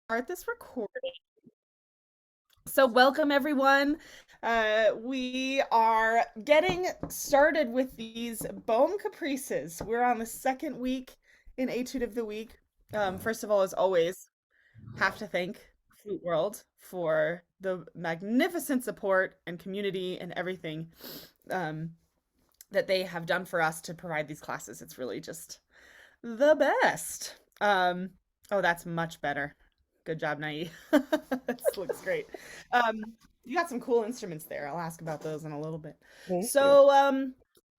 Start this recording. So, welcome everyone. We are getting started with these Boehm Caprices. We're on the second week in Etude of the Week. First of all, as always, have to thank Flute World for the magnificent support and community and everything um, that they have done for us to provide these classes. It's really just the best. Oh, that's much better. Good job, Nai. This looks great. Um, you got some cool instruments there. I'll ask about those in a little bit. Thank you. So,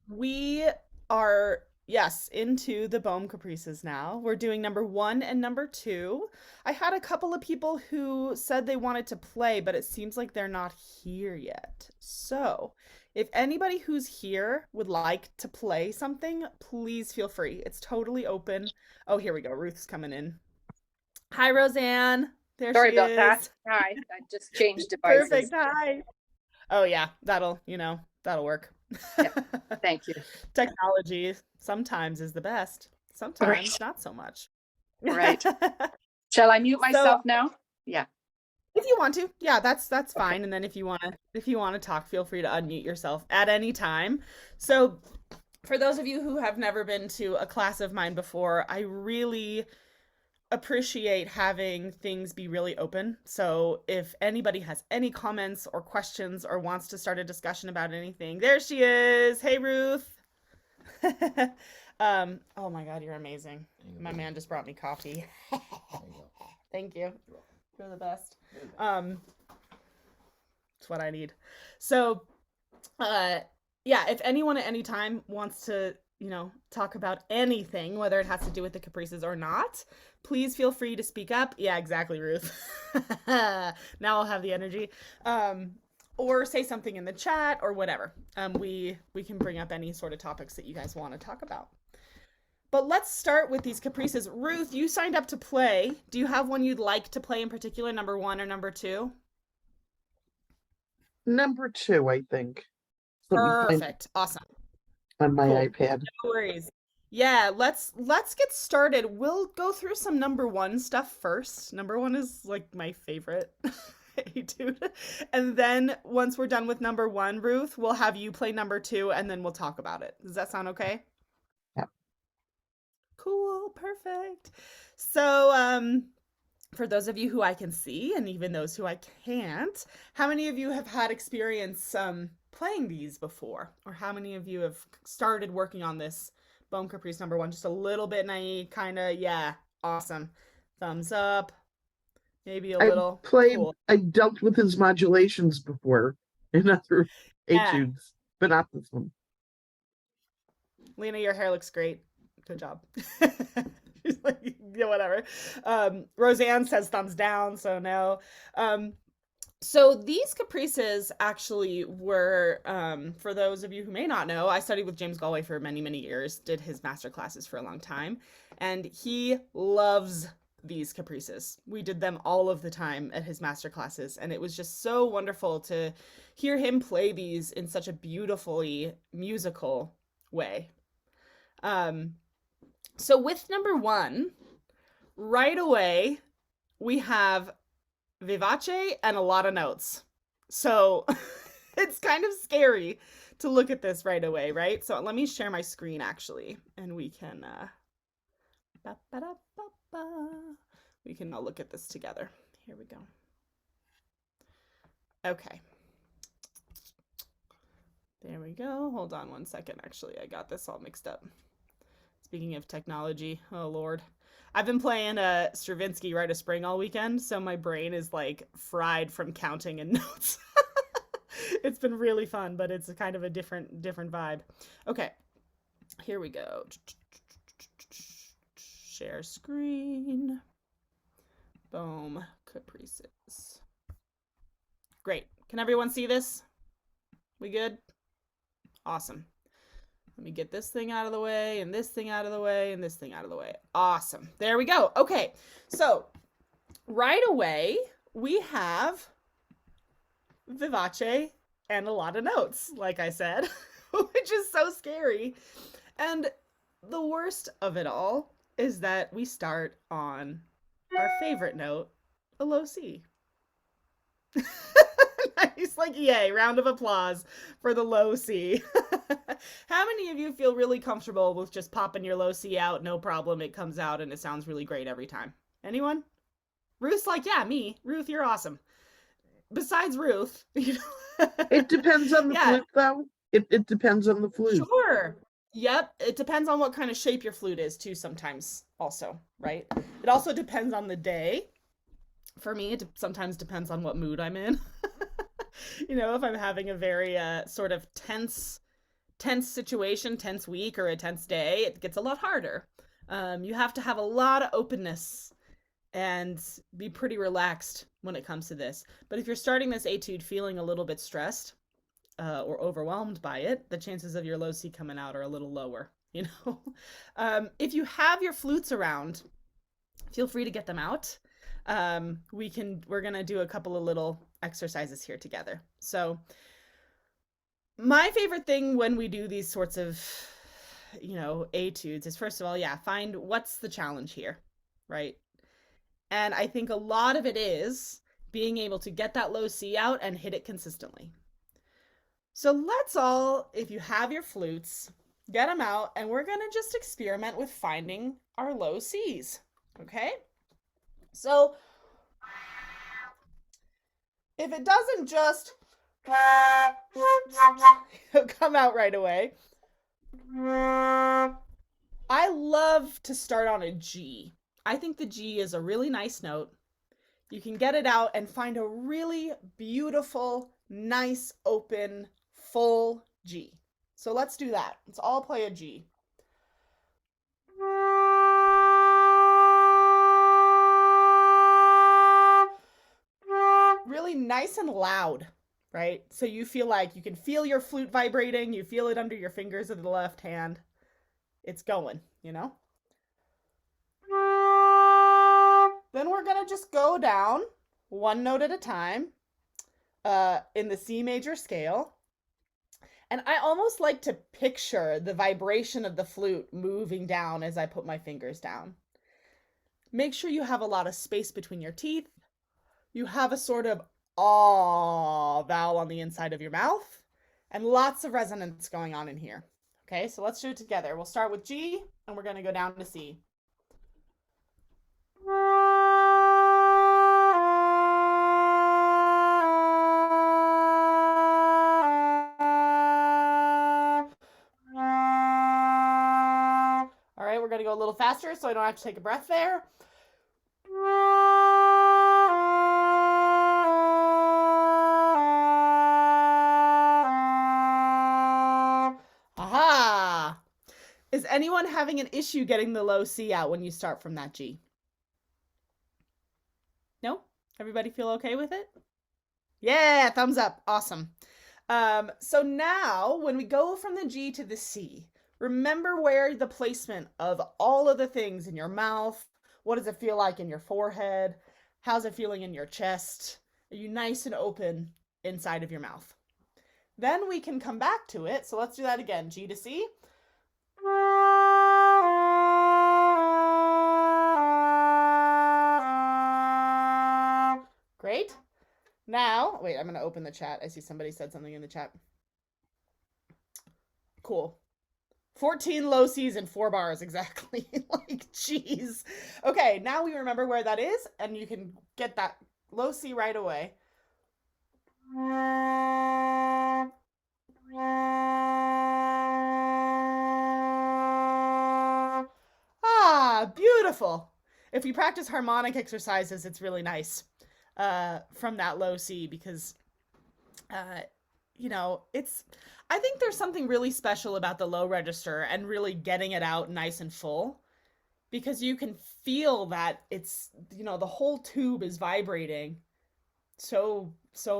we are, yes, into the Boehm Caprices now. We're doing number one and number two. I had a couple of people who said they wanted to play, but it seems like they're not here yet. So, if anybody who's here would like to play something, please feel free. It's totally open. Oh, here we go. Ruth's coming in. Hi, Roseanne. There Sorry she about that. is. Hi, I just changed Perfect. devices. Hi. Oh, yeah. That'll work. Yeah, thank you. Technology sometimes is the best, All right, sometimes not so much. all right. Shall I mute So, myself now? Yeah. if you want to, yeah, that's fine. And then if you want to talk, feel free to unmute yourself at any time. So, for those of you who have never been to a class of mine before, I really appreciate having things be really open. So if anybody has any comments or questions or wants to start a discussion about anything, there she is. Hey, Ruth. Oh my God, you're amazing. My man just brought me coffee. Thank you. You're the best. It's what I need. So, uh, yeah, if anyone at any time wants to, talk about anything, whether it has to do with the Caprices or not, please feel free to speak up. Yeah, exactly, Ruth. Now I'll have the energy. Or say something in the chat or whatever. We can bring up any sort of topics that you guys want to talk about. But let's start with these Caprices. Ruth, you signed up to play. Do you have one you'd like to play in particular, number one or number two? Number two, I think. Let me find Perfect. Awesome. on my Cool. iPad. No worries. Yeah, let's get started. We'll go through some number one stuff first. Number one is like my favorite etude. And then once we're done with number one, Ruth, we'll have you play number two and then we'll talk about it. Does that sound okay? Yeah. Cool, perfect. So, for those of you who I can see and even those who I can't, how many of you have had experience playing these before? Or how many of you have started working on this Bone Caprice number one? Just a little bit naive, kind of, yeah, awesome. Thumbs up, maybe a little. Cool. I dealt with his modulations before in other Yeah. etudes, but not this one. Lena, your hair looks great. Good job. She's like, yeah, whatever. Roseanne says thumbs down, so no. So these Caprices actually were, for those of you who may not know, I studied with James Galway for many, many years, did his master classes for a long time, and he loves these Caprices. We did them all of the time at his master classes, and it was just so wonderful to hear him play these in such a beautifully musical way. Um, so with number one, right away, we have vivace and a lot of notes. So it's kind of scary to look at this right away, right? So let me share my screen actually, and we can we can all look at this together. Here we go. Okay. There we go. Hold on one second. Actually, I got this all mixed up. Speaking of technology, oh Lord. I've been playing Stravinsky Rite of Spring all weekend, so my brain is like fried from counting and notes. It's been really fun, but it's a kind of a different vibe. Okay, here we go. Share screen. Boom. Caprices. Great. Can everyone see this? We good? Awesome. Let me get this thing out of the way, and this thing out of the way, and this thing out of the way. Awesome. There we go. Okay, so right away, we have vivace and a lot of notes, like I said, which is so scary. And the worst of it all is that we start on our favorite note, a low C. Nice, like, yay, round of applause for the low C. How many of you feel really comfortable with just popping your low C out? No problem. It comes out and it sounds really great every time. Anyone? Ruth's like, yeah, me. Ruth, you're awesome. Besides Ruth, you know. It depends on the Yeah, flute, though. It depends on the flute. sure. Yep. It depends on what kind of shape your flute is, too, sometimes, also, right? It also depends on the day. For me, it sometimes depends on what mood I'm in. You know, if I'm having a very sort of tense situation, tense week, or a tense day, it gets a lot harder. You have to have a lot of openness and be pretty relaxed when it comes to this. But if you're starting this etude feeling a little bit stressed or overwhelmed by it, the chances of your low C coming out are a little lower, you know? If you have your flutes around, feel free to get them out. We're gonna do a couple of little exercises here together. So my favorite thing when we do these sorts of, you know, etudes is, first of all, yeah, find what's the challenge here, right? And I think a lot of it is being able to get that low C out and hit it consistently. So let's all, if you have your flutes, get them out, and we're gonna just experiment with finding our low Cs, okay? So if it doesn't just come out right away, I love to start on a G. I think the G is a really nice note. You can get it out and find a really beautiful, nice, open, full G. So let's do that. Let's all play a G. Really nice and loud, right? So you feel like you can feel your flute vibrating, you feel it under your fingers of the left hand. It's going, you know? Then we're gonna just go down one note at a time in the C major scale. And I almost like to picture the vibration of the flute moving down as I put my fingers down. Make sure you have a lot of space between your teeth. You have a sort of ah vowel on the inside of your mouth, and lots of resonance going on in here. Okay, so let's do it together. We'll start with G, and we're going to go down to C. All right, we're going to go a little faster so I don't have to take a breath there. Aha! Is anyone having an issue getting the low C out when you start from that G? No? Everybody feel okay with it? Yeah, thumbs up. Awesome. So now when we go from the G to the C, remember where the placement of all of the things in your mouth. What does it feel like in your forehead? How's it feeling in your chest? Are you nice and open inside of your mouth? Then we can come back to it. So let's do that again. G to C. Great. Now, wait, I'm going to open the chat. I see somebody said something in the chat. Cool. 14 low C's and 4 bars, exactly. Like, geez. Okay, now we remember where that is, and you can get that low C right away. Ah, beautiful. If you practice harmonic exercises, it's really nice from that low C because, you know, I think there's something really special about the low register and really getting it out nice and full because you can feel that it's, you know, the whole tube is vibrating so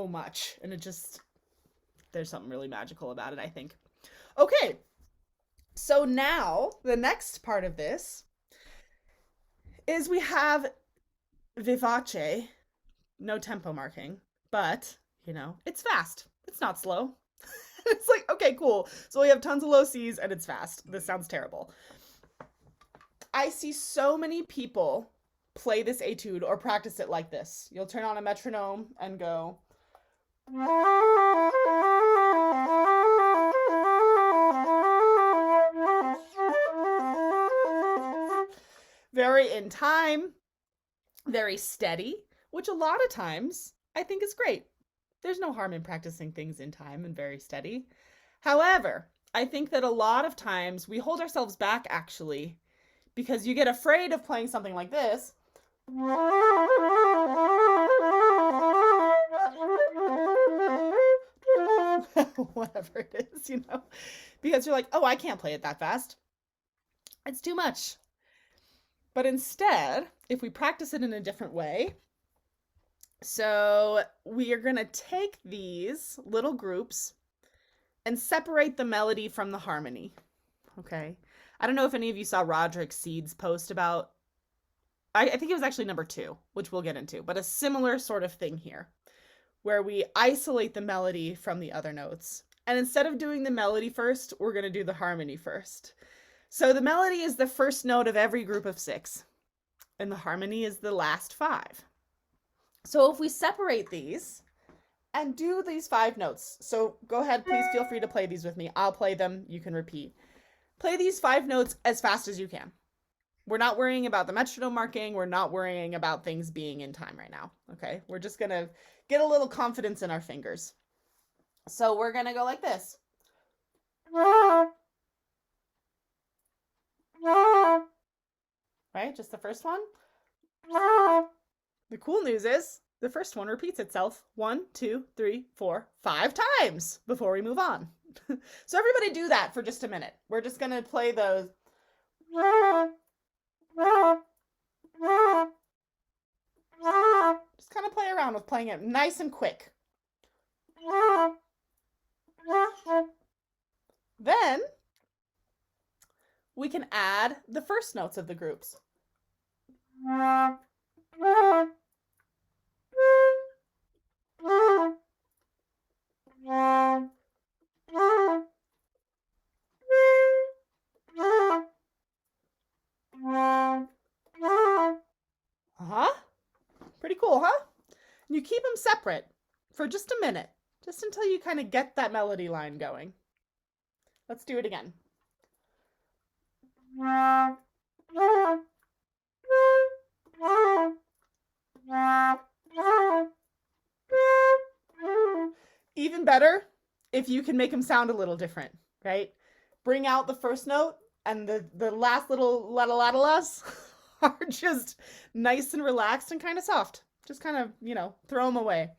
much, and there's something really magical about it, I think. Okay, so now the next part of this is we have vivace, no tempo marking, but, you know, it's fast. It's not slow. It's like, okay, cool. So we have tons of low C's and it's fast. This sounds terrible. I see so many people play this etude or practice it like this. You'll turn on a metronome and go. Very in time, very steady, which a lot of times I think is great. There's no harm in practicing things in time and very steady. However, I think that a lot of times we hold ourselves back actually because you get afraid of playing something like this. Whatever it is, you know, because you're like, oh, I can't play it that fast. It's too much. But instead, if we practice it in a different way, so we are going to take these little groups and separate the melody from the harmony. Okay. I don't know if any of you saw Roderick Seed's post about, I think it was actually number 2, which we'll get into, but a similar sort of thing here, where we isolate the melody from the other notes. And instead of doing the melody first, we're going to do the harmony first. So the melody is the first note of every group of 6, and the harmony is the last 5. So if we separate these and do these 5 notes, so go ahead, please feel free to play these with me. I'll play them, you can repeat. Play these 5 notes as fast as you can. We're not worrying about the metronome marking. We're not worrying about things being in time right now, okay? We're just gonna get a little confidence in our fingers. So we're gonna go like this. Right, just the first one. The cool news is the first one repeats itself 1, 2, 3, 4, 5 times before we move on. So everybody do that for just a minute. We're just going to play those. Just kind of play around with playing it nice and quick. Then we can add the first notes of the groups. Pretty cool, huh? And you keep them separate for just a minute, just until you kind of get that melody line going. Let's do it again. Even better if you can make them sound a little different, right? Bring out the first note and the last little la-la-la-la-las are just nice and relaxed and kind of soft. Just kind of, you know, throw them away.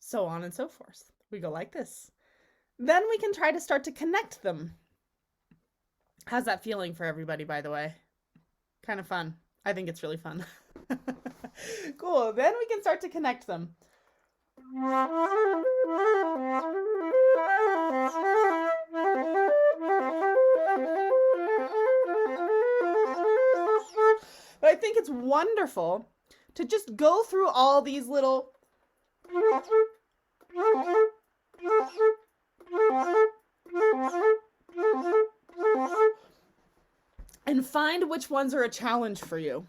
So on and so forth. We go like this. Then we can try to start to connect them. How's that feeling for everybody, by the way? Kind of fun. I think it's really fun. Cool. Then we can start to connect them. But I think it's wonderful to just go through all these little and find which ones are a challenge for you.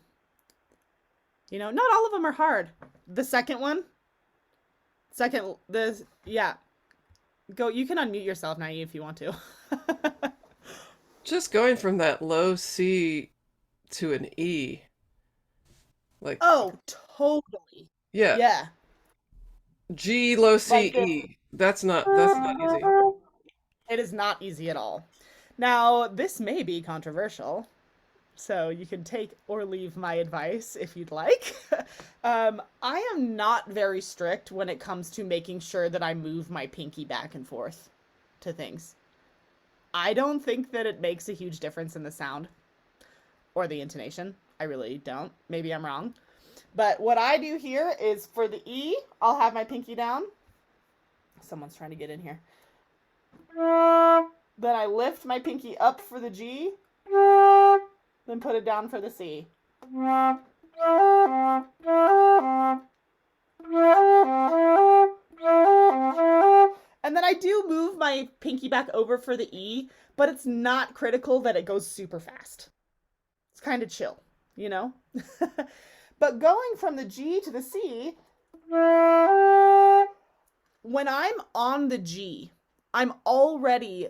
You know, not all of them are hard. The second one, yeah. Go, you can unmute yourself, Naive, if you want to. Just going from that low C to an E. Like, oh, totally. yeah. Yeah. G, low C, Like this. E. That's not easy. It is not easy at all. Now, this may be controversial, so you can take or leave my advice if you'd like. I am not very strict when it comes to making sure that I move my pinky back and forth to things. I don't think that it makes a huge difference in the sound or the intonation. I really don't. Maybe I'm wrong. But what I do here is for the E, I'll have my pinky down. Someone's trying to get in here. Then I lift my pinky up for the G. then put it down for the C. And then I do move my pinky back over for the E, but it's not critical that it goes super fast. It's kind of chill, you know? But going from the G to the C, when I'm on the G, I'm already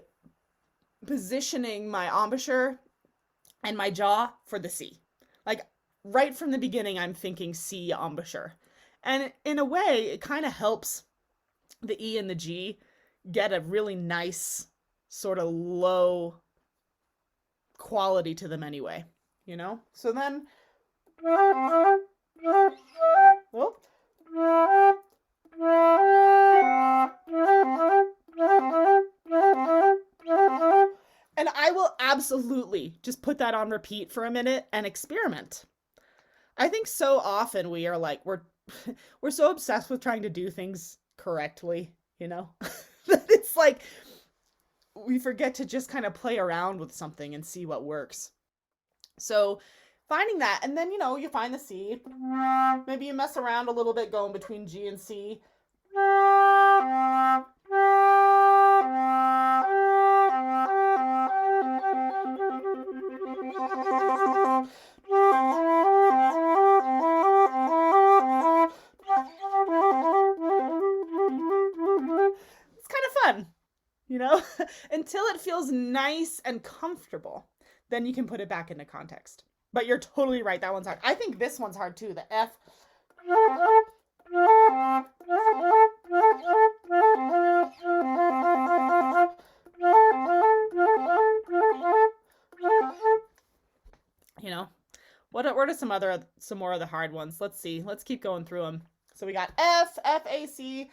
positioning my embouchure and my jaw for the C. Like right from the beginning, I'm thinking C embouchure. And in a way, it kind of helps the E and the G get a really nice sort of low quality to them anyway, you know? So then, oh. And I will absolutely just put that on repeat for a minute and experiment. I think so often we are like, we're so obsessed with trying to do things correctly, you know? That it's like we forget to just kind of play around with something and see what works. So finding that, and then, you know, you find the C. Maybe you mess around a little bit going between G and C. It's kind of fun, you know, until it feels nice and comfortable. Then you can put it back into context. But you're totally right. That one's hard. I think this one's hard too. The F. You know, what are some more of the hard ones? Let's see. Let's keep going through them. So we got F, F, A, C.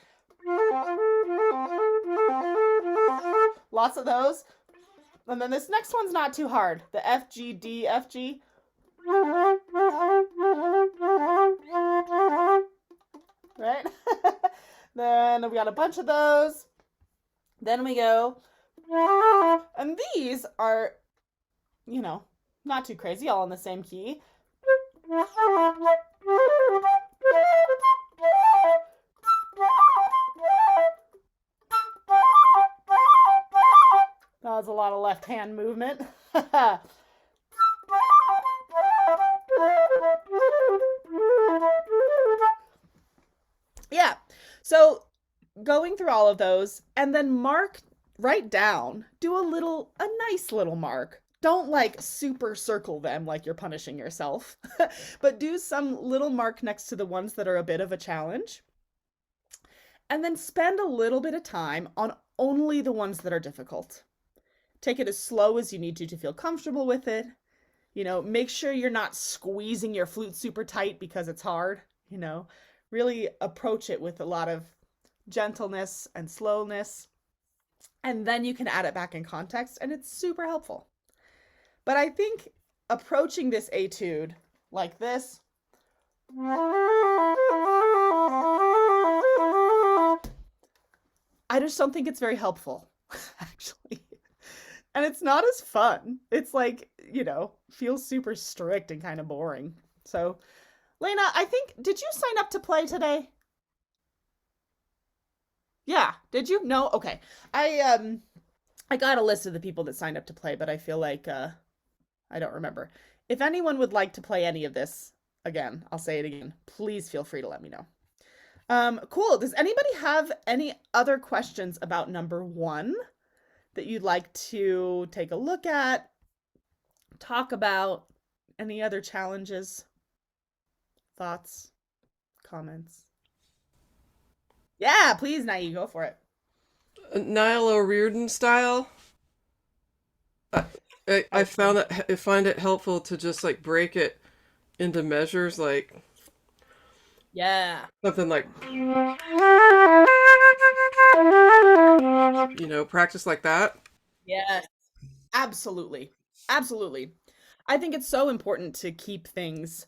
Lots of those. And then this next one's not too hard. The F, G, D, F, G. Right? Then we got a bunch of those. Then we go. And these are, you know, not too crazy, all in the same key. That was a lot of left hand movement. Yeah. So going through all of those and then write down, do a nice little mark. Don't like super circle them like you're punishing yourself, but do some little mark next to the ones that are a bit of a challenge. And then spend a little bit of time on only the ones that are difficult. Take it as slow as you need to feel comfortable with it. You know, make sure you're not squeezing your flute super tight because it's hard, you know. Really approach it with a lot of gentleness and slowness. And then you can add it back in context, and it's super helpful. But I think approaching this etude like this, I just don't think it's very helpful, actually. And it's not as fun. It's like, you know, feels super strict and kind of boring. So, Lena, I think, did you sign up to play today? Yeah, did you? No? Okay. I got a list of the people that signed up to play, but I feel like I don't remember. If anyone would like to play any of this, again, I'll say it again, please feel free to let me know. Cool. Does anybody have any other questions about number 1 that you'd like to take a look at, talk about? Any other challenges, thoughts, comments? Yeah, please, Nai, go for it. Niall O'Riordan style. I find it helpful to just like break it into measures, like Yeah. something like, you know, practice like that. Yes. Absolutely. Absolutely. I think it's so important to keep things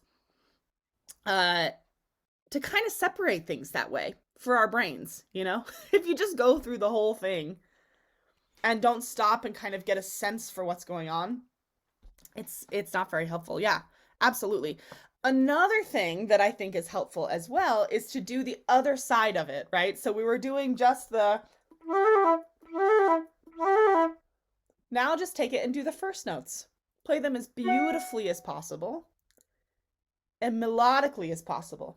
to kind of separate things that way for our brains, you know? If you just go through the whole thing and don't stop and kind of get a sense for what's going on, It's not very helpful. Yeah, absolutely. Another thing that I think is helpful as well is to do the other side of it, right? So we were doing just the now just take it and do the first notes. Play them as beautifully as possible and melodically as possible.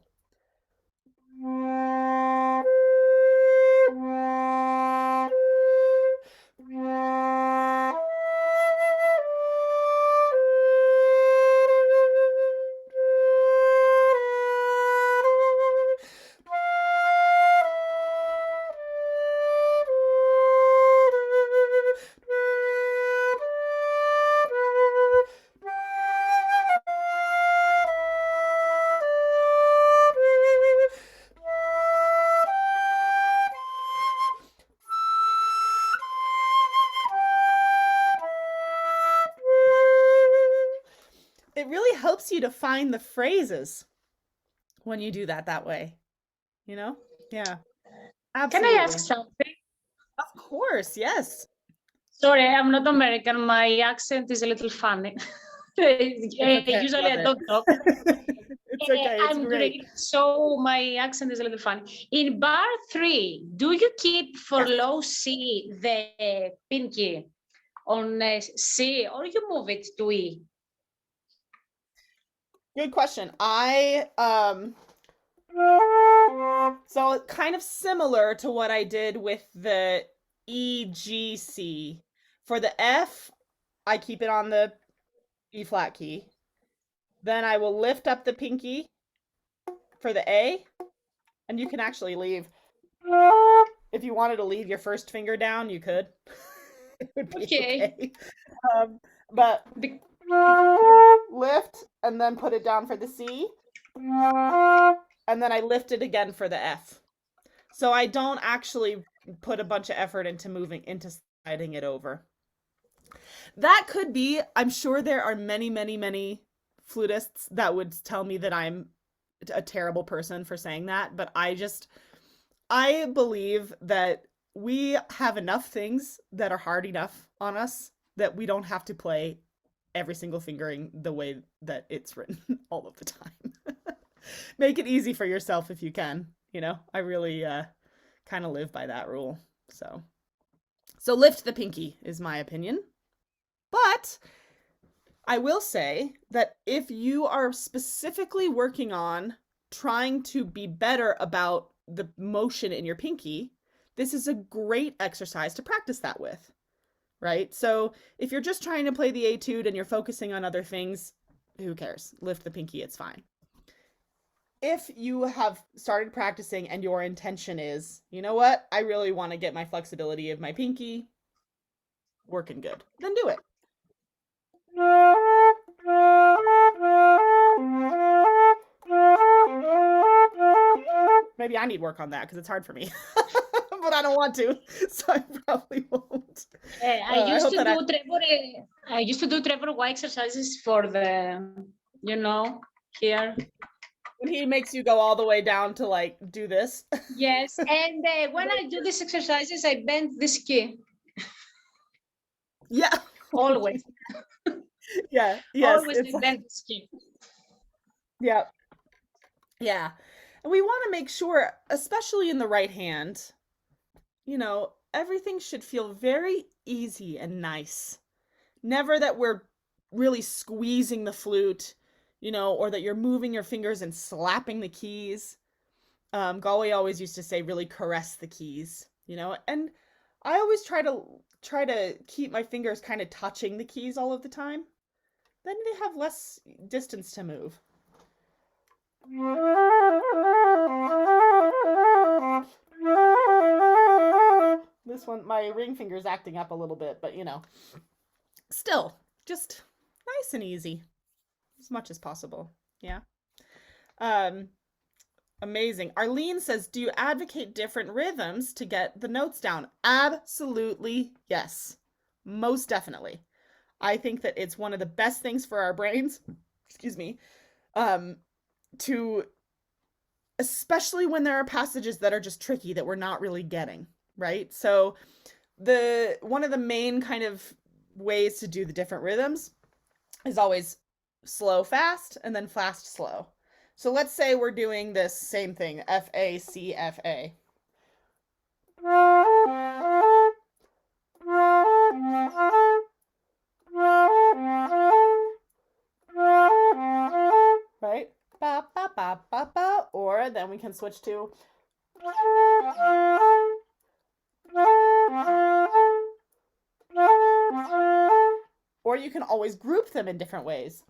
It really helps you to find the phrases when you do that way, you know? Yeah, Can I ask absolutely. something? Of course, yes. Sorry, I'm not American. My accent is a little funny. It's okay. I Usually love I it. don't talk. It's okay. It's I'm great. great. So my accent is a little funny. In bar 3, do you keep for Yes. low C the pinky on C or you move it to E? Good question. So kind of similar to what I did with the EGC. For the F, I keep it on the E flat key. Then I will lift up the pinky for the A, and you can actually leave. If you wanted to leave your first finger down, you could. It would be Okay. okay. But Be- lift and then put it down for the C. And then I lift it again for the F. So I don't actually put a bunch of effort into sliding it over. That could be, I'm sure there are many, many, many flutists that would tell me that I'm a terrible person for saying that, but I believe that we have enough things that are hard enough on us that we don't have to play every single fingering the way that it's written all of the time. Make it easy for yourself if you can, you know? I really kind of live by that rule. So lift the pinky is my opinion. But I will say that if you are specifically working on trying to be better about the motion in your pinky, this is a great exercise to practice that with, right? So if you're just trying to play the etude and you're focusing on other things, who cares? Lift the pinky, it's fine. If you have started practicing and your intention is, you know what, I really want to get my flexibility of my pinky working good, then do it. Maybe I need work on that because it's hard for me. But I don't want to, so I probably won't. I used hope to that I- do Trevor. I used to do Trevor Y exercises for the, here. When he makes you go all the way down to like do this. Yes, and when I do these exercises, I bend this key Yeah. always. Yeah. Yes. Always It's I like, bend this key. yeah. Yeah. And we want to make sure, especially in the right hand, you know, everything should feel very easy and nice. Never that we're really squeezing the flute, you know, or that you're moving your fingers and slapping the keys. Galway always used to say, really caress the keys, you know, and I always try to keep my fingers kind of touching the keys all of the time. Then they have less distance to move. This one, my ring finger's acting up a little bit, but you know, still just nice and easy as much as possible. Yeah. Amazing. Arlene says, do you advocate different rhythms to get the notes down? Absolutely, yes. Most definitely. I think that it's one of the best things for our brains, excuse me, to, especially when there are passages that are just tricky that we're not really getting, right? So one of the main kind of ways to do the different rhythms is always slow, fast, and then fast, slow. So let's say we're doing this same thing, F, A, C, F, A. Right? Ba, ba, ba, ba, ba. Or then we can switch to or you can always group them in different ways.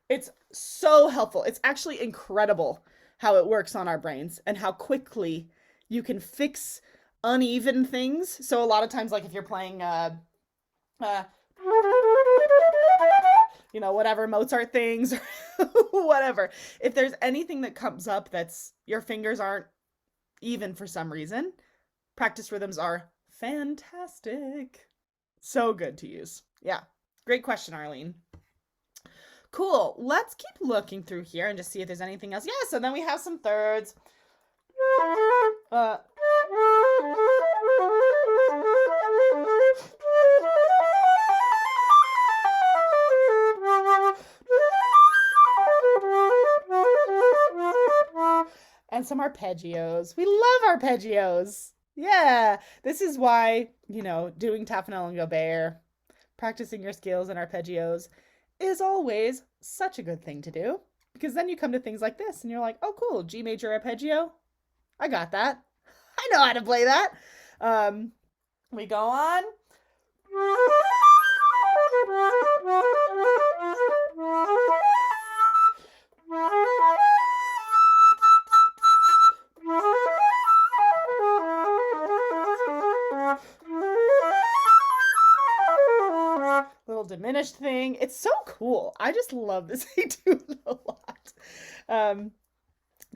It's so helpful. It's actually incredible how it works on our brains and how quickly you can fix uneven things. So a lot of times, like if you're playing, whatever Mozart things, or whatever, if there's anything that comes up that's your fingers aren't even for some reason, practice rhythms are fantastic. So good to use. Yeah. Great question, Arlene. Cool. Let's keep looking through here and just see if there's anything else. Yeah, so then we have some thirds. And some arpeggios. We love arpeggios. Yeah. This is why, doing Tafanel and Gobert, practicing your skills and arpeggios is always such a good thing to do, because then you come to things like this and you're like, oh, cool, G major arpeggio. I got that. I know how to play that. We go on. Little diminished thing. It's so cool. I just love this etude a lot.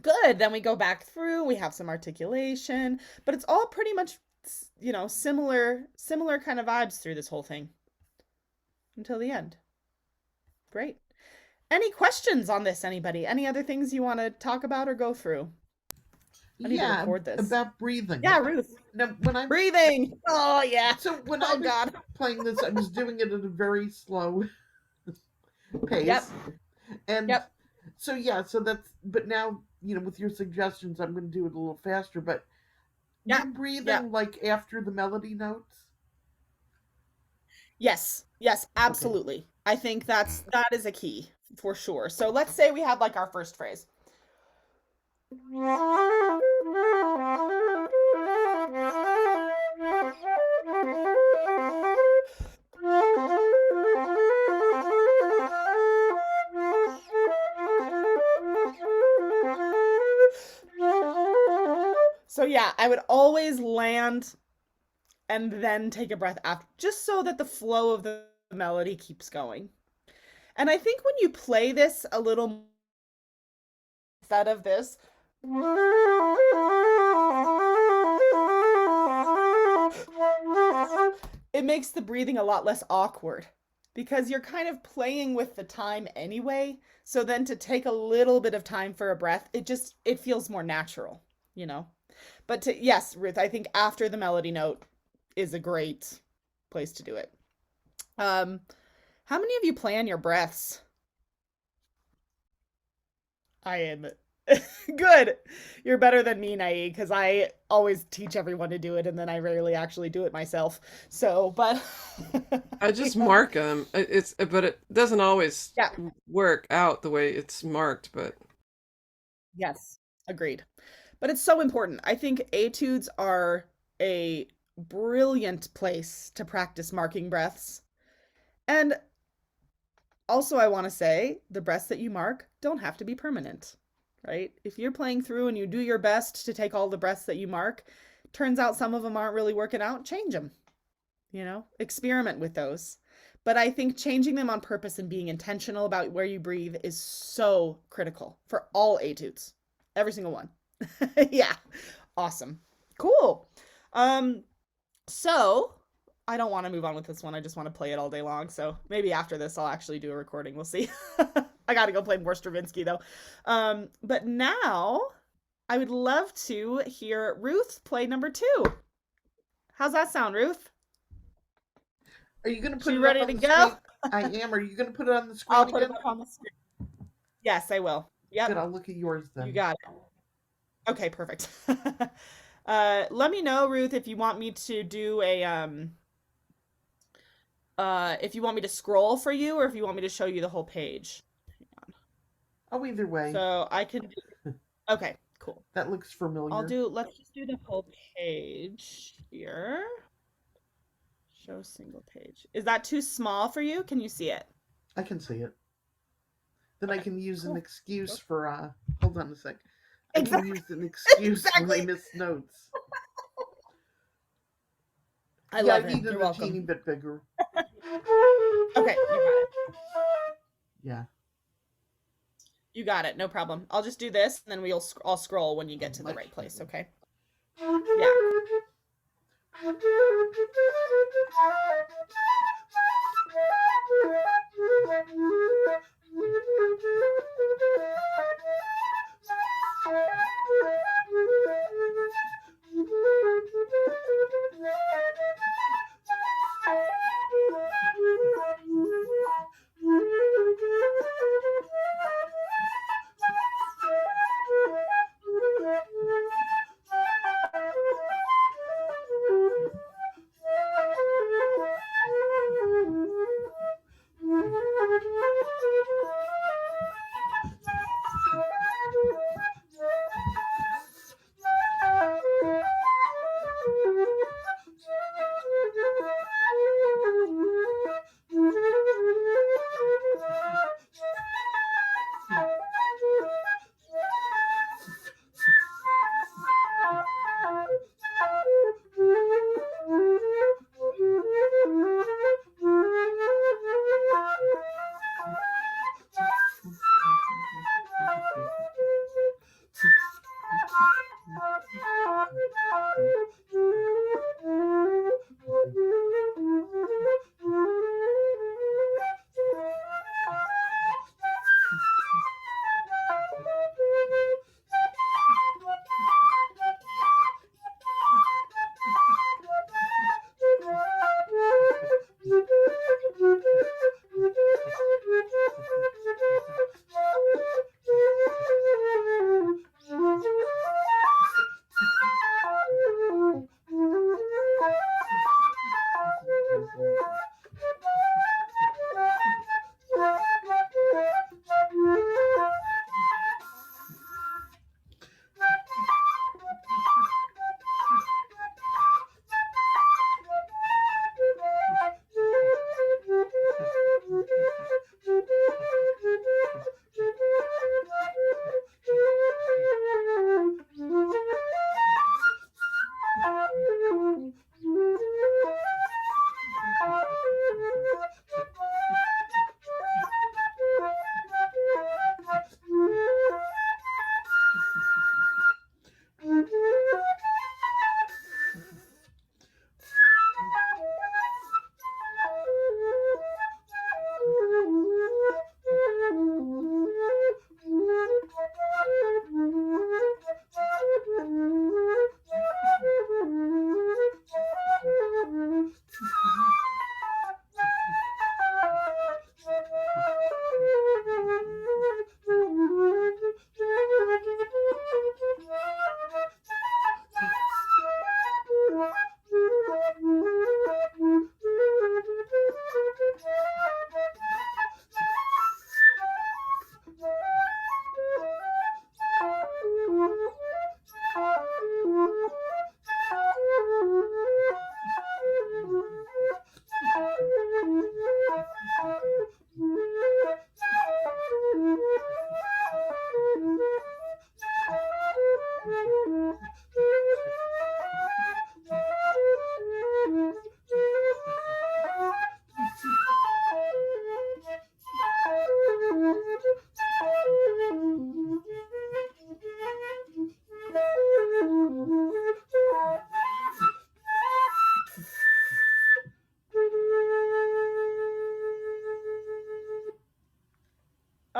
Good. Then we go back through. We have some articulation, but it's all pretty much, similar kind of vibes through this whole thing until the end. Great. Any questions on this, anybody? Any other things you want to talk about or go through? I need to record this. About breathing. Yeah, Ruth. Now, when I'm breathing. Oh yeah. So when I was playing this, I was doing it at a very slow pace. Yep. And so that's, but now, with your suggestions, I'm going to do it a little faster, but you're breathing like after the melody notes? Yes, absolutely. Okay. I think that is a key for sure. So let's say we have like our first phrase. So yeah, I would always land and then take a breath after, just so that the flow of the melody keeps going. And I think when you play this a little instead of this, it makes the breathing a lot less awkward, because you're kind of playing with the time anyway. So then to take a little bit of time for a breath, it feels more natural, But yes, Ruth, I think after the melody note is a great place to do it. How many of you plan your breaths? I am good. You're better than me, Nai, because I always teach everyone to do it and then I rarely actually do it myself. So, but I just mark them. But it doesn't always work out the way it's marked, but yes, agreed. But it's so important. I think etudes are a brilliant place to practice marking breaths. And also, I want to say the breaths that you mark don't have to be permanent, right? If you're playing through and you do your best to take all the breaths that you mark, turns out some of them aren't really working out, change them, experiment with those. But I think changing them on purpose and being intentional about where you breathe is so critical for all etudes, every single one. Yeah. Awesome. Cool. So I don't want to move on with this one. I just want to play it all day long. So maybe after this, I'll actually do a recording. We'll see. I got to go play more Stravinsky though. But now I would love to hear Ruth play number 2. How's that sound, Ruth? Are you going to put You it ready up on to the go? screen? I am. Are you going to put it on the screen I'll put again? it up on the screen. Yes, I will. Yep. Good, I'll look at yours then. You got it. Okay, perfect. Let me know, Ruth, if you want me to do a if you want me to scroll for you or if you want me to show you the whole page. Oh, either way. So I can do. Okay, cool. That looks familiar. Let's just do the whole page here. Show single page. Is that too small for you? Can you see it? I can see it. Then Okay, I can use cool. an excuse for hold on a sec. I can use an excuse when I miss notes. I love I it. need it You're a welcome. teeny bit bigger. Okay, you got it. Yeah. You got it. No problem. I'll just do this, and then I'll scroll when you get to the right place. Okay. Yeah.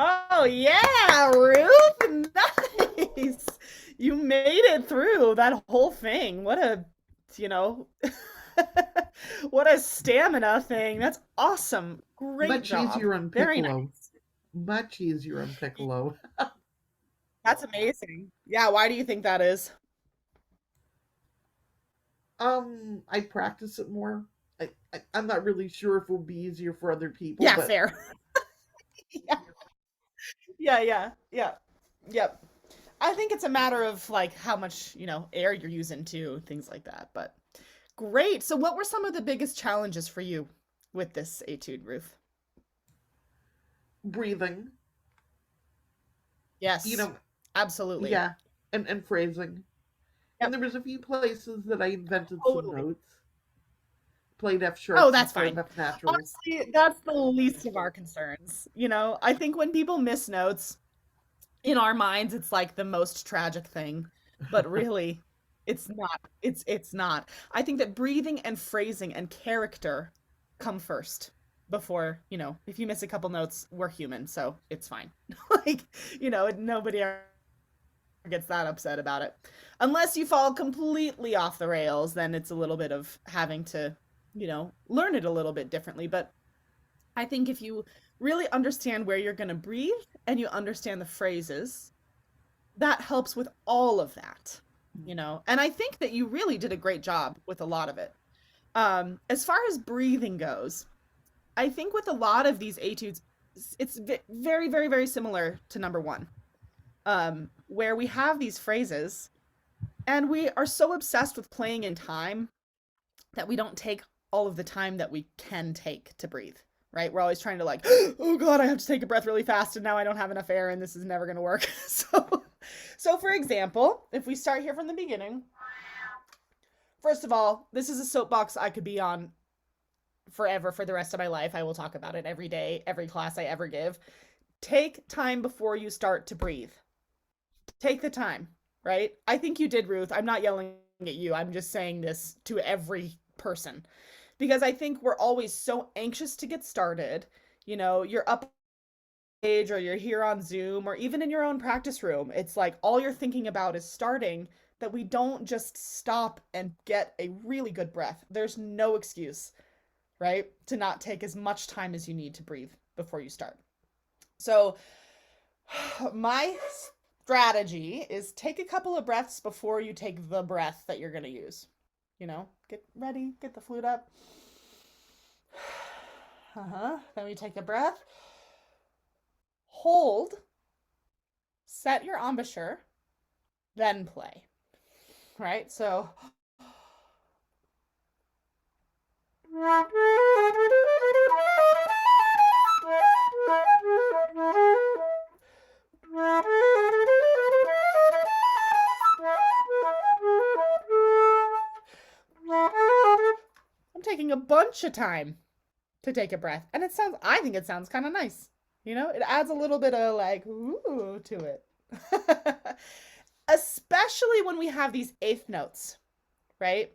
Oh yeah, Ruth, nice. You made it through that whole thing. What a, you know, what a stamina thing. That's awesome. Great Much job. easier on Very piccolo. nice. Much easier on piccolo. That's amazing. Yeah, why do you think that is? I practice it more. I'm not really sure if it will be easier for other people, Yeah, but fair. Yeah. Yeah. Yep. I think it's a matter of like how much, air you're using too, things like that. But great. So what were some of the biggest challenges for you with this Etude, Ruth? breathing, Yes, you know, absolutely. yeah, and phrasing. And Yep, there was a few places that I invented some totally. notes. Played F Oh, sharps that's instead fine. of F naturals. Honestly, that's the least of our concerns. I think when people miss notes, in our minds, it's like the most tragic thing, but really, it's not. It's not. I think that breathing and phrasing and character come first before, if you miss a couple notes, we're human, so it's fine. Like, nobody ever gets that upset about it. Unless you fall completely off the rails, then it's a little bit of having to, learn it a little bit differently. But I think if you really understand where you're going to breathe and you understand the phrases, that helps with all of that. And I think that you really did a great job with a lot of it. As far as breathing goes, I think with a lot of these etudes, it's very, very, very similar to number one, where we have these phrases and we are so obsessed with playing in time that we don't take all of the time that we can take to breathe, right? We're always trying to like, oh God, I have to take a breath really fast and now I don't have enough air and this is never going to work. So for example, if we start here from the beginning, first of all, this is a soapbox I could be on forever for the rest of my life. I will talk about it every day, every class I ever give. Take time before you start to breathe. Take the time, right? I think you did, Ruth. I'm not yelling at you. I'm just saying this to every person because I think we're always so anxious to get started. You're up page or you're here on Zoom or even in your own practice room. It's like all you're thinking about is starting, that we don't just stop and get a really good breath. There's no excuse, right, to not take as much time as you need to breathe before you start. So my strategy is take a couple of breaths before you take the breath that you're going to use. Get ready, get the flute up. Then we take a breath. Hold, set your embouchure, then play. Right? So I'm taking a bunch of time to take a breath. And I think it sounds kind of nice. It adds a little bit of like, ooh, to it. Especially when we have these eighth notes, right?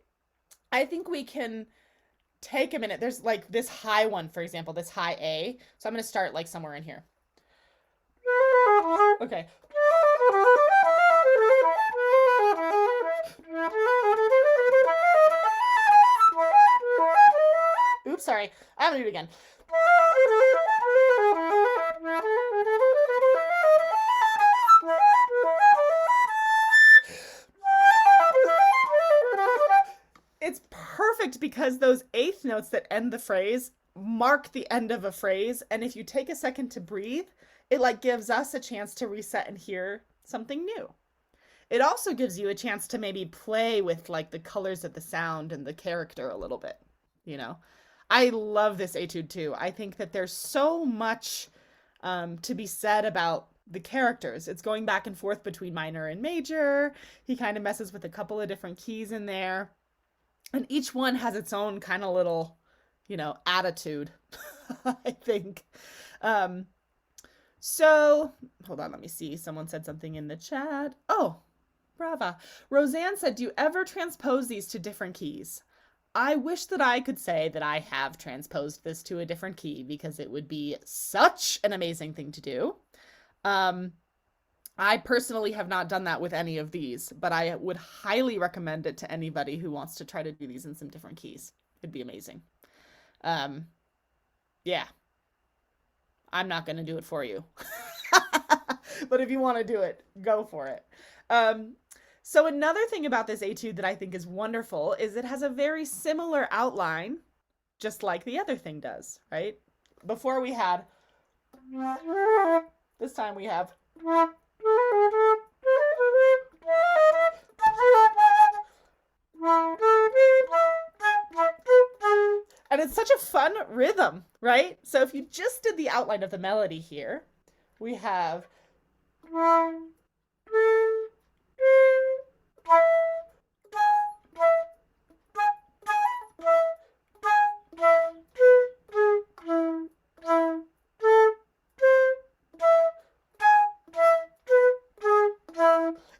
I think we can take a minute. There's like this high one, for example, this high A. So I'm going to start like somewhere in here. Okay. Oops, sorry. I'm going to do it again. It's perfect because those eighth notes that end the phrase mark the end of a phrase. And if you take a second to breathe, it like gives us a chance to reset and hear something new. It also gives you a chance to maybe play with like the colors of the sound and the character a little bit. I love this etude too. I think that there's so much to be said about the characters. It's going back and forth between minor and major. He kind of messes with a couple of different keys in there. And each one has its own kind of little, attitude, I think. So, hold on, let me see. Someone said something in the chat. Oh, brava. Roseanne said, do you ever transpose these to different keys? I wish that I could say that I have transposed this to a different key because it would be such an amazing thing to do. I personally have not done that with any of these, but I would highly recommend it to anybody who wants to try to do these in some different keys. It'd be amazing. Yeah. I'm not going to do it for you. But if you want to do it, go for it. So another thing about this etude that I think is wonderful is it has a very similar outline, just like the other thing does, right? Before we had, this time we have, and it's such a fun rhythm, right? So if you just did the outline of the melody here, we have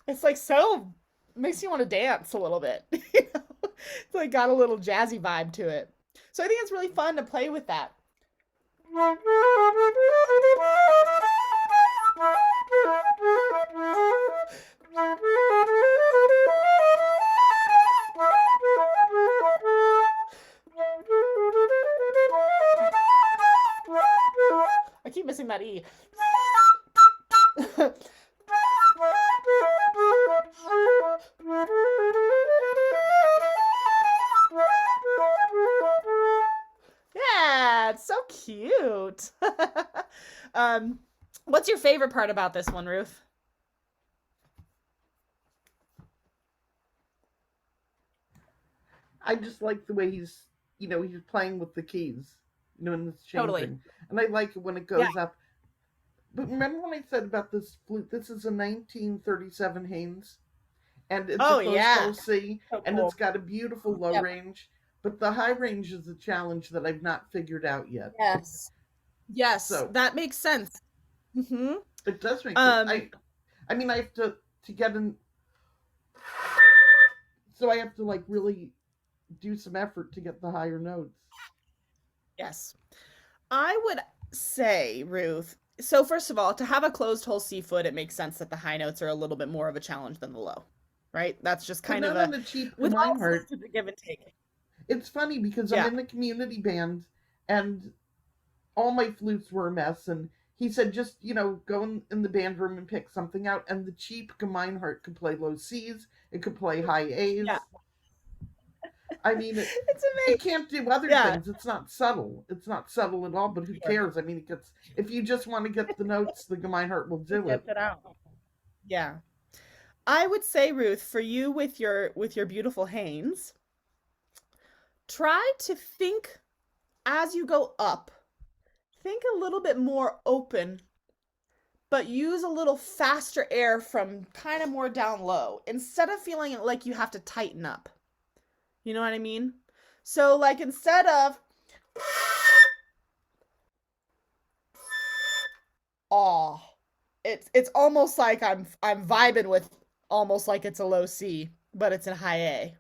it's like so makes you want to dance a little bit. You know? It's like got a little jazzy vibe to it. So I think it's really fun to play with that. I keep missing that E. Yeah, it's so cute. What's your favorite part about this one, Ruth? I just like the way he's playing with the keys, and it's changing. Totally. And I like it when it goes up. But remember when I said about this flute? This is a 1937 Haynes, and it's a closed low C, and it's got a beautiful low range. But the high range is a challenge that I've not figured out yet. Yes, so, that makes sense. Mm-hmm. It does make sense. I mean, I have to get in, so I have to like really do some effort to get the higher notes. Yes, I would say, Ruth. So first of all, to have a closed hole C foot, it makes sense that the high notes are a little bit more of a challenge than the low, right? That's just kind of a cheap Meinhardt. Give and take. It's funny because I'm in the community band and all my flutes were a mess, and he said just, go in the band room and pick something out, and the cheap Meinhardt could play low C's, it could play high A's. Yeah. I mean, it's amazing. It can't do other things. It's not subtle. It's not subtle at all, but who cares? I mean, it gets, if you just want to get the notes, the Meinhardt will do it. It out. Yeah. I would say, Ruth, for you with your beautiful Haynes, try to think as you go up, think a little bit more open, but use a little faster air from kind of more down low instead of feeling like you have to tighten up. You know what I mean? So like instead of it's almost like I'm vibing with almost like it's a low C, but it's a high A.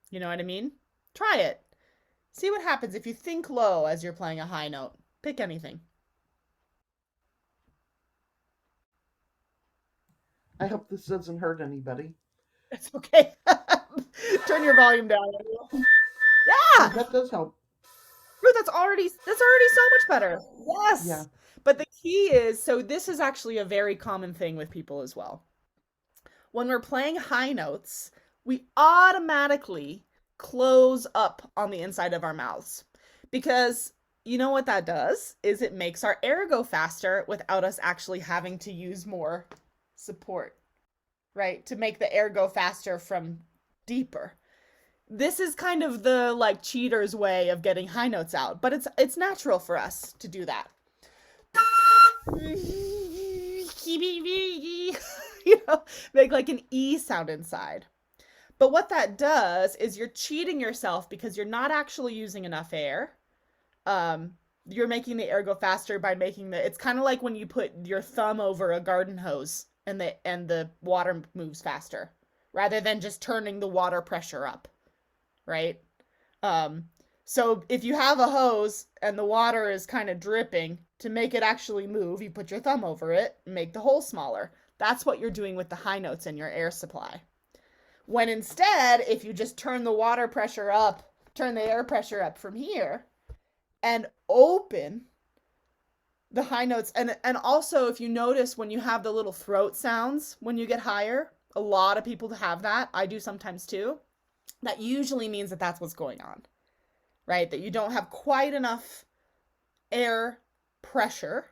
You know what I mean? Try it. See what happens if you think low as you're playing a high note. Pick anything. I hope this doesn't hurt anybody. It's okay. Turn your volume down. Yeah, that does help. Ruth, that's already so much better. Yes. Yeah. But the key is, so this is actually a very common thing with people as well. When we're playing high notes, we automatically close up on the inside of our mouths, because you know what that does is it makes our air go faster without us actually having to use more support, right? To make the air go faster from deeper. This is kind of the like cheater's way of getting high notes out, but it's natural for us to do that. Make like an E sound inside. But what that does is you're cheating yourself because you're not actually using enough air. You're making the air go faster by making it's kind of like when you put your thumb over a garden hose and the water moves faster rather than just turning the water pressure up, right? So if you have a hose and the water is kind of dripping, to make it actually move, you put your thumb over it and make the hole smaller. That's what you're doing with the high notes in your air supply. When instead, if you just turn the air pressure up from here and open the high notes, and also if you notice when you have the little throat sounds when you get higher, a lot of people have that. I do sometimes too. That usually means that that's what's going on, right? That you don't have quite enough air pressure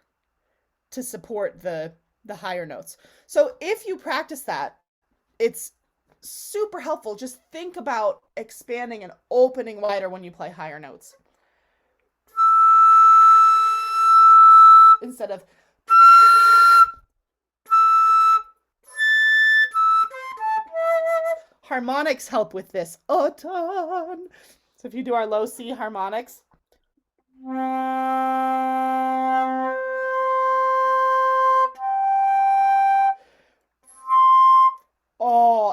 to support the higher notes. So if you practice that, it's super helpful. Just think about expanding and opening wider when you play higher notes. Instead of harmonics help with this a ton. So if you do our low C harmonics,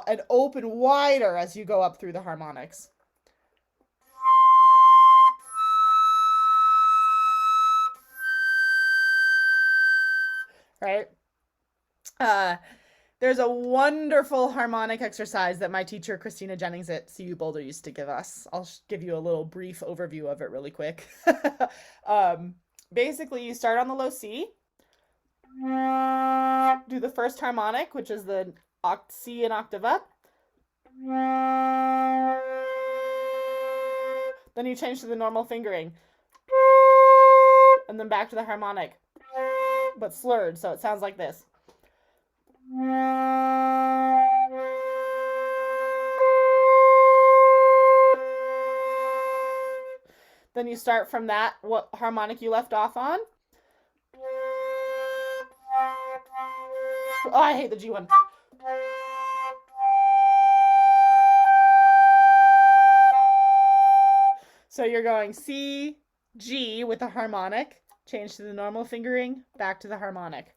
and open wider as you go up through the harmonics. Right? There's a wonderful harmonic exercise that my teacher, Christina Jennings at CU Boulder, used to give us. I'll give you a little brief overview of it really quick. Basically, you start on the low C, do the first harmonic, which is the C an octave up. Then you change to the normal fingering. And then back to the harmonic, but slurred, so it sounds like this. Then you start from that, what harmonic you left off on. Oh, I hate the G one. So you're going C, G with a harmonic, change to the normal fingering, back to the harmonic.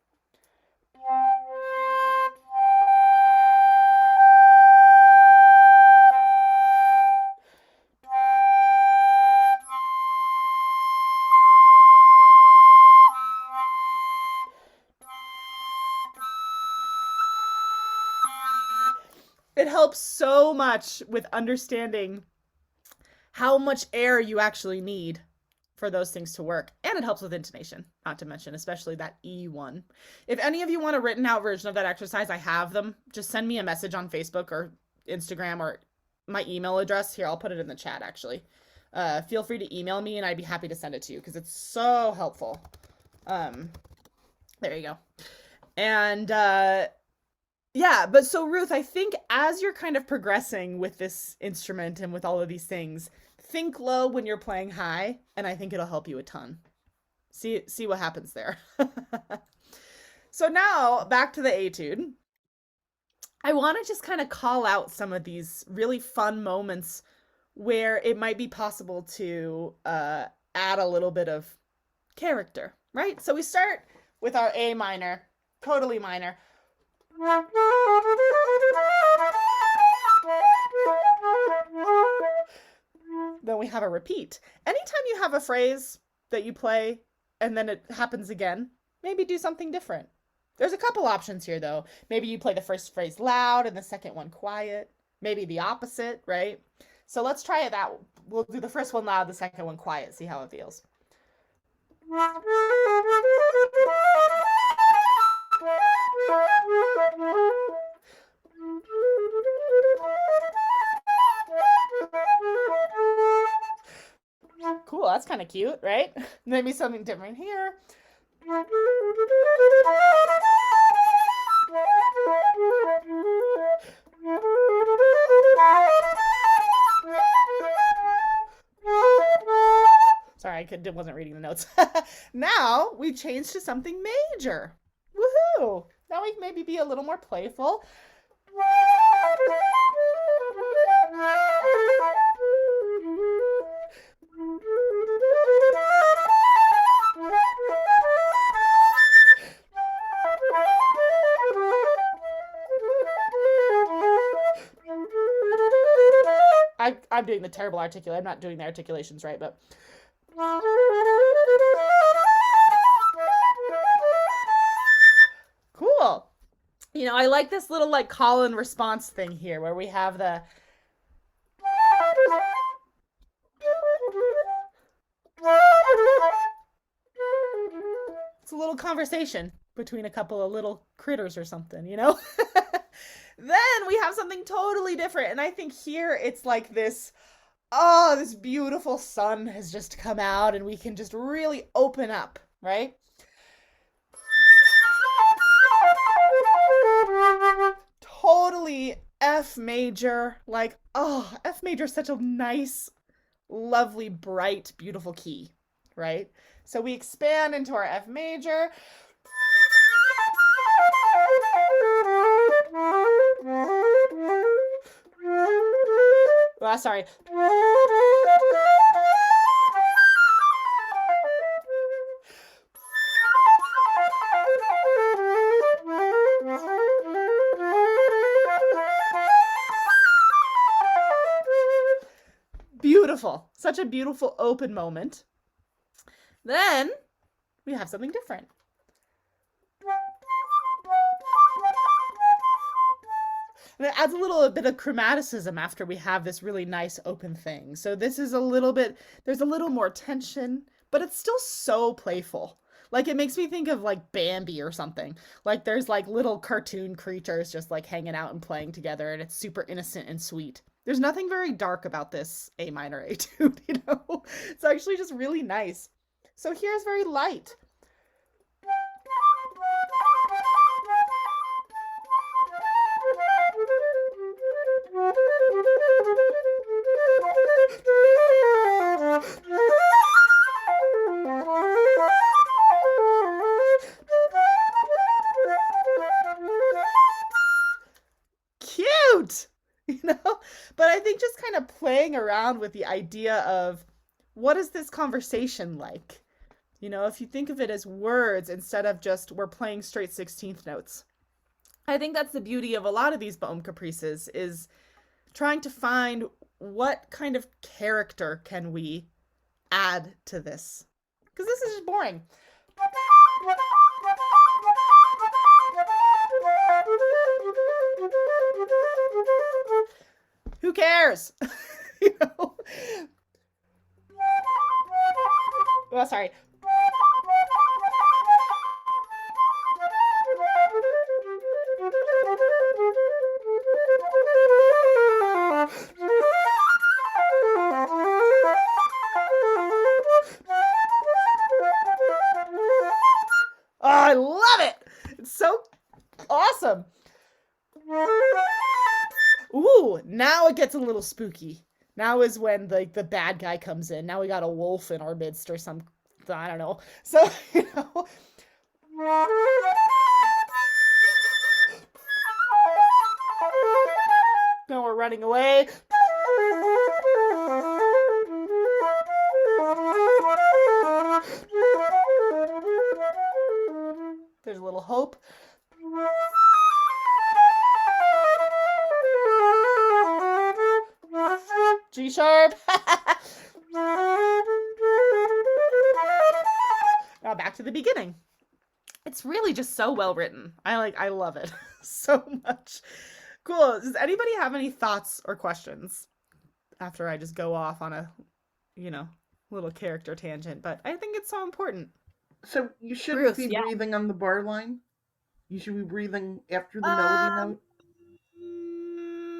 It helps so much with understanding how much air you actually need for those things to work. And it helps with intonation, not to mention, especially that E one. If any of you want a written out version of that exercise, I have them. Just send me a message on Facebook or Instagram or my email address. Here, I'll put it in the chat, actually. Feel free to email me and I'd be happy to send it to you because it's so helpful. There you go. And yeah, but so Ruth, I think as you're kind of progressing with this instrument and with all of these things, think low when you're playing high, and I think it'll help you a ton. See what happens there. So now back to the Etude. I want to just kind of call out some of these really fun moments where it might be possible to add a little bit of character, right? So we start with our A minor, totally minor. Then we have a repeat. Anytime you have a phrase that you play and then it happens again, maybe do something different. There's a couple options here though. Maybe you play the first phrase loud and the second one quiet. Maybe the opposite, right? So let's try it out. We'll do the first one loud, the second one quiet, see how it feels. Cool, that's kind of cute, right? Maybe something different here. Sorry, I wasn't reading the notes. Now we change to something major. Woohoo! Now we can maybe be a little more playful. I'm doing the terrible articulation. I'm not doing the articulations right, but cool. You know, I like this little like call and response thing here where we have the it's a little conversation between a couple of little critters or something, you know? Then we have something totally different. And I think here it's like this, oh, this beautiful sun has just come out and we can just really open up, right? Totally F major, like, oh, F major is such a nice, lovely, bright, beautiful key, right? So we expand into our F major. Oh, sorry. Beautiful. Such a beautiful open moment. Then we have something different. And it adds a little bit of chromaticism after we have this really nice open thing. So this is a little bit, there's a little more tension, but it's still so playful. Like it makes me think of like Bambi or something. Like there's like little cartoon creatures just like hanging out and playing together, and it's super innocent and sweet. There's nothing very dark about this A minor etude, you know? It's actually just really nice. So here's very light. Cute! You know? But I think just kind of playing around with the idea of what is this conversation like? You know, if you think of it as words instead of just we're playing straight 16th notes. I think that's the beauty of a lot of these Boehm Caprices is trying to find what kind of character can we add to this. Because this is just boring. Who cares? You know? Oh, sorry. Oh, I love it. It's so awesome. Ooh, now it gets a little spooky. Now is when the bad guy comes in. Now we got a wolf in our midst or some, I don't know. So, you know. Now we're running away. There's a little hope. G sharp. Now back to the beginning. It's really just so well written. I love it so much. Cool. Does anybody have any thoughts or questions after I just go off on a, you know, little character tangent? But I think it's so important. So you shouldn't be breathing on the bar line? You should be breathing after the melody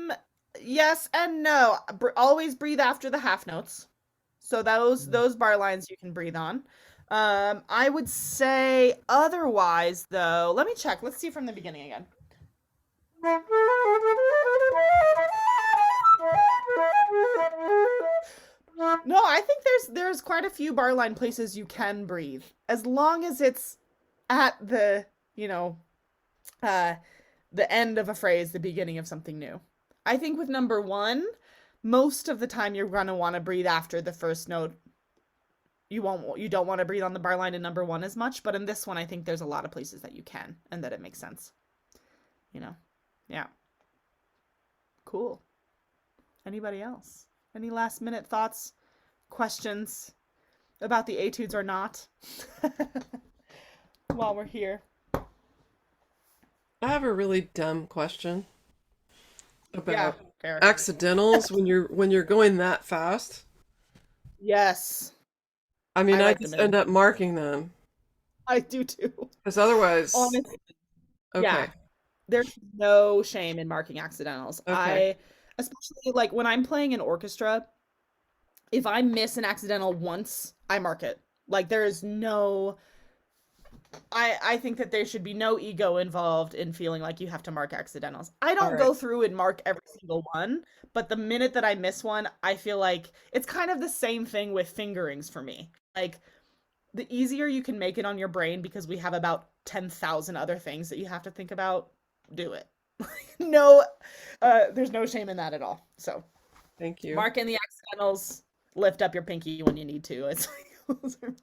note? Yes and no. Always breathe after the half notes. So those bar lines you can breathe on. I would say otherwise, though. Let me check. Let's see from the beginning again. No, I think there's quite a few bar line places you can breathe, as long as it's at the, you know, the end of a phrase, the beginning of something new. I think with number one, most of the time you're gonna want to breathe after the first note. You don't want to breathe on the bar line in number one as much, but in this one, I think there's a lot of places that you can, and that it makes sense. You know, yeah. Cool. Anybody else? Any last minute thoughts, questions about the etudes or not? While we're here. I have a really dumb question Yeah, about fair. accidentals when you're going that fast. Yes, I mean, I I write them just in. end up marking them I do too. because otherwise, Honestly, yeah. okay, There's no shame in marking accidentals. okay, Especially like when I'm playing an orchestra, if I miss an accidental once, I mark it. Like there is no, I think that there should be no ego involved in feeling like you have to mark accidentals. I all don't right, go through and mark every single one, but the minute that I miss one, I feel like it's kind of the same thing with fingerings for me. Like the easier you can make it on your brain because we have about 10,000 other things that you have to think about, do it. No, there's no shame in that at all. So, thank you. mark in the accidentals, lift up your pinky when you need to. It's like, those are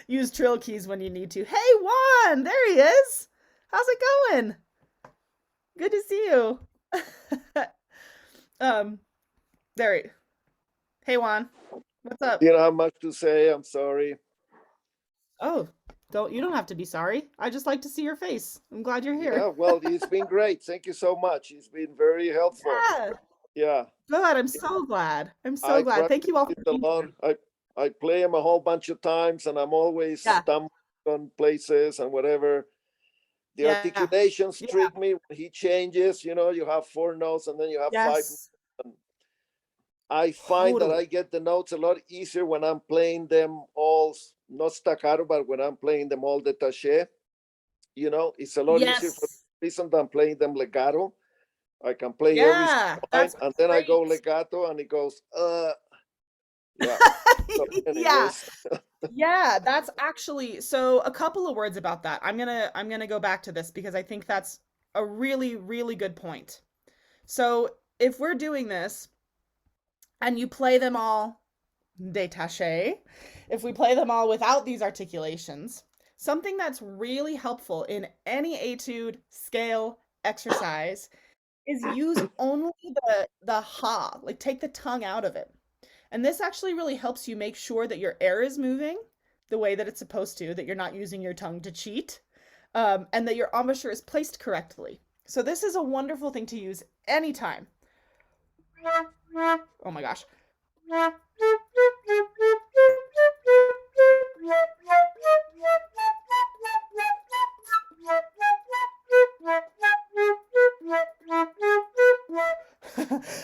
use trill keys when you need to. Hey, Juan, there he is. How's it going? Good to see you. um, there he. Hey, Juan, what's up? You don't have much to say. I'm sorry. Oh, you don't have to be sorry. I just like to see your face. I'm glad you're Yeah, here. well, it's been great. Thank you so much. It's been very helpful. Yeah, Yeah, good. I'm so glad. I'm so I glad. Thank practice you all for it a being lot. here. I play them a whole bunch of times, and I'm always Yeah, stumbling on places and whatever. The yeah, articulations yeah. trick me when he changes. You have 4 notes and then you have 5 notes. Yes, I find that totally. I get the notes a lot easier when I'm playing them all, not staccato, but when I'm playing them all détaché. It's a lot easier for Yes. the reason than playing them legato. I can play every Yeah, line that's and then I go great. legato and it goes, yeah. So Yeah. anyways, Yeah, that's actually so a couple of words about that. I'm going to go back to this because I think that's a really really good point. So, if we're doing this and you play them all détaché, if we play them all without these articulations, something that's really helpful in any etude, scale, exercise is use only the ha, like take the tongue out of it. And this actually really helps you make sure that your air is moving the way that it's supposed to, that you're not using your tongue to cheat, and that your embouchure is placed correctly. So this is a wonderful thing to use anytime. Oh my gosh.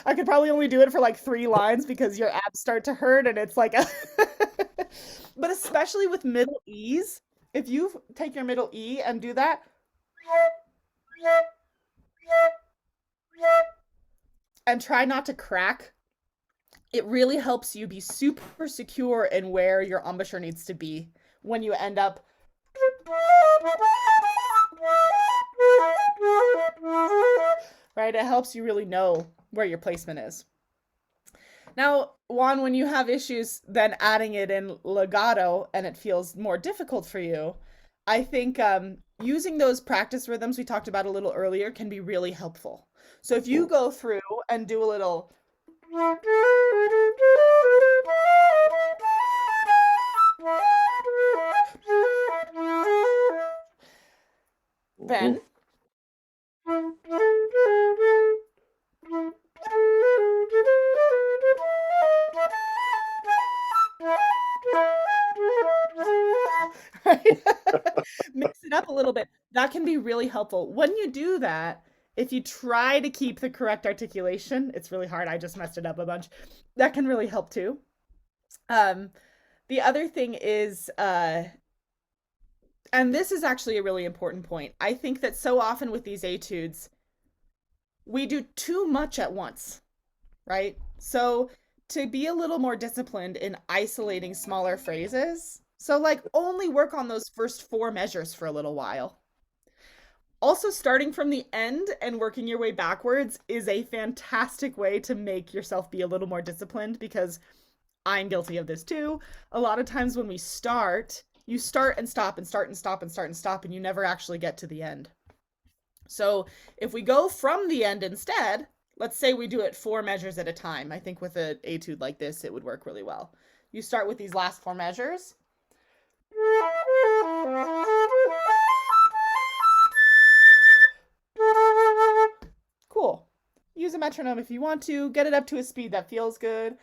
I could probably only do it for like 3 lines because your abs start to hurt and it's like a but especially with middle E's, if you take your middle E and do that and try not to crack, it really helps you be super secure in where your embouchure needs to be when you end up right? It helps you really know where your placement is. Now, Juan, when you have issues then adding it in legato and it feels more difficult for you, I think using those practice rhythms we talked about a little earlier can be really helpful. So if you go through and do a little then right? Mix it up a little bit. That can be really helpful. When you do that, if you try to keep the correct articulation, it's really hard. I just messed it up a bunch. That can really help too. Um, the other thing is, and this is actually a really important point. I think that so often with these etudes, we do too much at once, right? So to be a little more disciplined in isolating smaller phrases, so like only work on those first 4 measures for a little while. Also, starting from the end and working your way backwards is a fantastic way to make yourself be a little more disciplined because I'm guilty of this too. A lot of times when we start, you start and stop and start and stop and start and stop, and you never actually get to the end. So if we go from the end instead, let's say we do it 4 measures at a time. I think with an etude like this, it would work really well. You start with these last 4 measures. use a metronome if you want to. Get it up to a speed that feels good.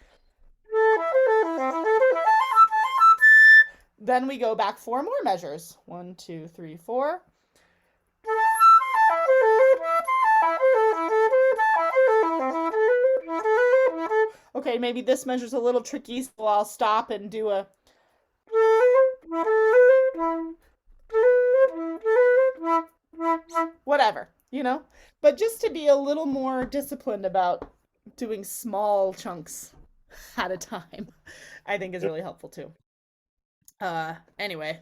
Then we go back 4 more measures. 1, 2, 3, 4. Okay, maybe this measure's a little tricky, so I'll stop and do a whatever, you know? But just to be a little more disciplined about doing small chunks at a time, I think is really helpful too. Anyway,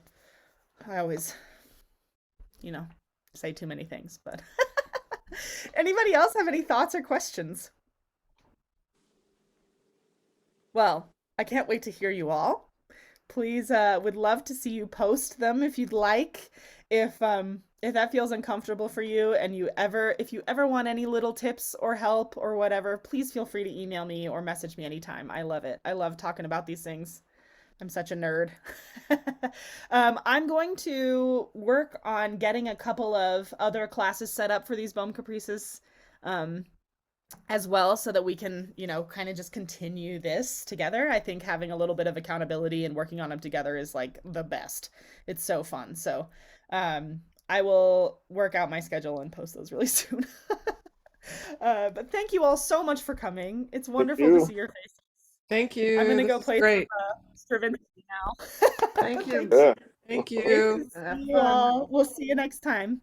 I always, say too many things, but anybody else have any thoughts or questions? Well, I can't wait to hear you all. Please, would love to see you post them if you'd like. If that feels uncomfortable for you and if you ever want any little tips or help or whatever, please feel free to email me or message me anytime. I love it. I love talking about these things. I'm such a nerd. I'm going to work on getting a couple of other classes set up for these Boehm Caprices as well, so that we can, kind of just continue this together. I think having a little bit of accountability and working on them together is like the best. It's so fun. So I will work out my schedule and post those really soon. But thank you all so much for coming. It's wonderful to see your faces. Thank you. I'm gonna go This is play great. some Stravinsky now. Thank you. Yeah. Thank Great you. to see you all. We'll see you next time.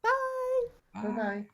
Bye. Bye-bye.